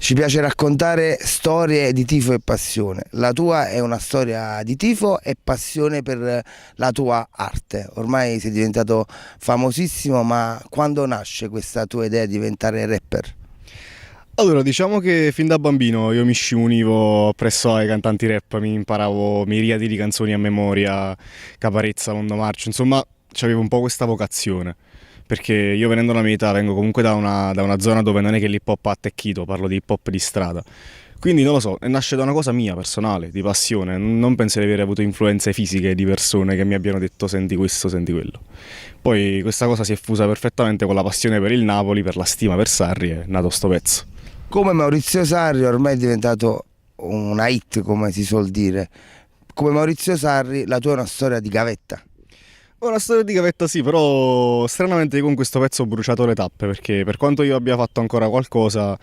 Ci piace raccontare storie di tifo e passione. La tua è una storia di tifo e passione per la tua arte. Ormai sei diventato famosissimo, ma quando nasce questa tua idea di diventare rapper? Allora, diciamo che fin da bambino io mi scimunivo presso ai cantanti rap, mi imparavo miriadi di canzoni a memoria, Caparezza, Mondo Marcio, insomma, c'avevo un po' questa vocazione, perché io venendo alla mia età vengo comunque da una zona dove non è che l'hip hop ha attecchito, parlo di hip hop di strada. Quindi non lo so, nasce da una cosa mia personale, di passione, non penso di aver avuto influenze fisiche di persone che mi abbiano detto senti questo, senti quello. Poi questa cosa si è fusa perfettamente con la passione per il Napoli, per la stima per Sarri, è nato sto pezzo. Come Maurizio Sarri ormai è diventato una hit, come si suol dire. Come Maurizio Sarri, la tua è una storia di gavetta. Una storia di gavetta sì, però stranamente io con questo pezzo ho bruciato le tappe, perché per quanto io abbia fatto ancora qualcosa,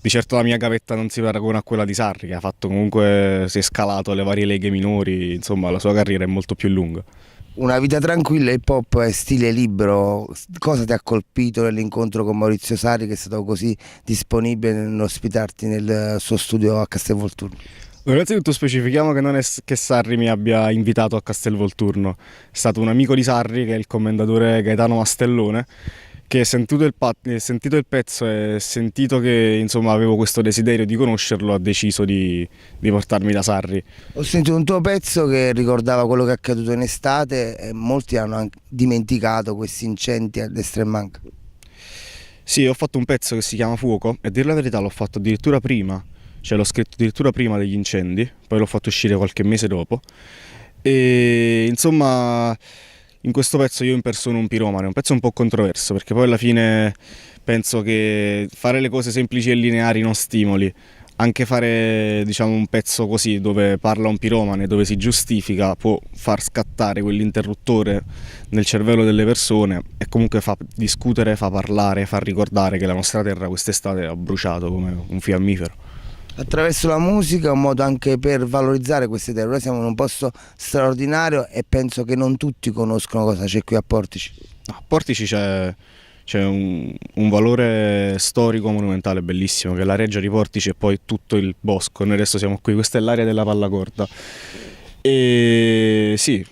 di certo la mia gavetta non si paragona a quella di Sarri, che ha fatto comunque, si è scalato alle varie leghe minori, insomma la sua carriera è molto più lunga. Una vita tranquilla, hip hop è stile libero. Cosa ti ha colpito nell'incontro con Maurizio Sarri, che è stato così disponibile nell'ospitarti nel suo studio a Castelvolturno? Innanzitutto specifichiamo che non è che Sarri mi abbia invitato a Castelvolturno, è stato un amico di Sarri, che è il commendatore Gaetano Mastellone, che sentito il pezzo e sentito che insomma avevo questo desiderio di conoscerlo, ha deciso di portarmi da Sarri. Ho sentito un tuo pezzo che ricordava quello che è accaduto in estate e molti hanno anche dimenticato questi incendi a destra e manca. Sì, ho fatto un pezzo che si chiama Fuoco e a dire la verità l'ho fatto addirittura prima, cioè l'ho scritto addirittura prima degli incendi, poi l'ho fatto uscire qualche mese dopo e insomma in questo pezzo io impersono un piromane, è un pezzo un po' controverso perché poi alla fine penso che fare le cose semplici e lineari non stimoli, anche fare diciamo un pezzo così dove parla un piromane, dove si giustifica, può far scattare quell'interruttore nel cervello delle persone e comunque fa discutere, fa parlare, fa ricordare che la nostra terra quest'estate ha bruciato come un fiammifero. Attraverso la musica è un modo anche per valorizzare queste terre. Noi siamo in un posto straordinario e penso che non tutti conoscono cosa c'è qui a Portici. A Portici c'è un valore storico monumentale bellissimo, che è la reggia di Portici e poi tutto il bosco. Noi adesso siamo qui, questa è l'area della Pallacorta. E sì,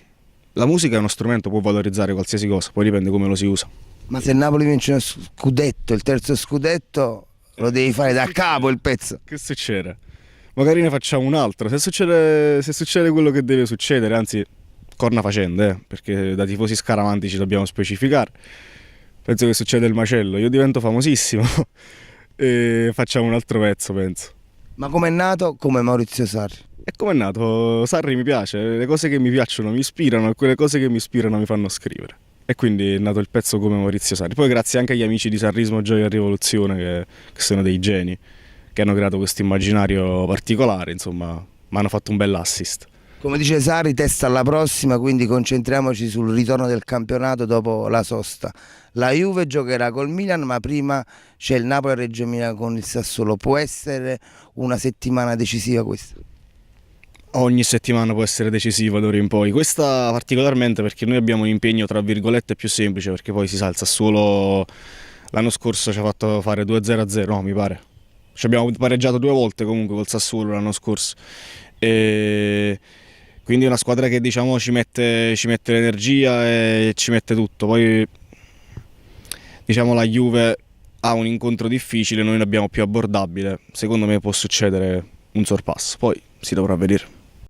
la musica è uno strumento, può valorizzare qualsiasi cosa, poi dipende come lo si usa. Ma se il Napoli vince uno scudetto, il terzo scudetto, lo devi fare da capo il pezzo. Che succede? Magari ne facciamo un altro, se succede quello che deve succedere, anzi corna facendo, perché da tifosi scaramanti ci dobbiamo specificare. Penso che succeda il macello, io divento famosissimo e facciamo un altro pezzo, penso. Ma com'è nato? Come Maurizio Sarri. E com'è nato? Sarri mi piace, le cose che mi piacciono mi ispirano e quelle cose che mi ispirano mi fanno scrivere. E quindi è nato il pezzo come Maurizio Sarri. Poi grazie anche agli amici di Sarrismo Gioia e Rivoluzione che sono dei geni, che hanno creato questo immaginario particolare, insomma, mi hanno fatto un bel assist. Come dice Sarri, testa alla prossima, quindi concentriamoci sul ritorno del campionato dopo la sosta. La Juve giocherà col Milan, ma prima c'è il Napoli a Reggio Emilia con il Sassuolo. Può essere una settimana decisiva questa? Ogni settimana può essere decisiva d'ora in poi, questa particolarmente perché noi abbiamo un impegno tra virgolette più semplice, perché poi si sa, il Sassuolo l'anno scorso ci ha fatto fare 2-0-0, no mi pare, ci abbiamo pareggiato 2 volte comunque col Sassuolo l'anno scorso e quindi è una squadra che diciamo ci mette l'energia e ci mette tutto, poi diciamo la Juve ha un incontro difficile, noi ne abbiamo più abbordabile, secondo me può succedere un sorpasso, poi si dovrà vedere.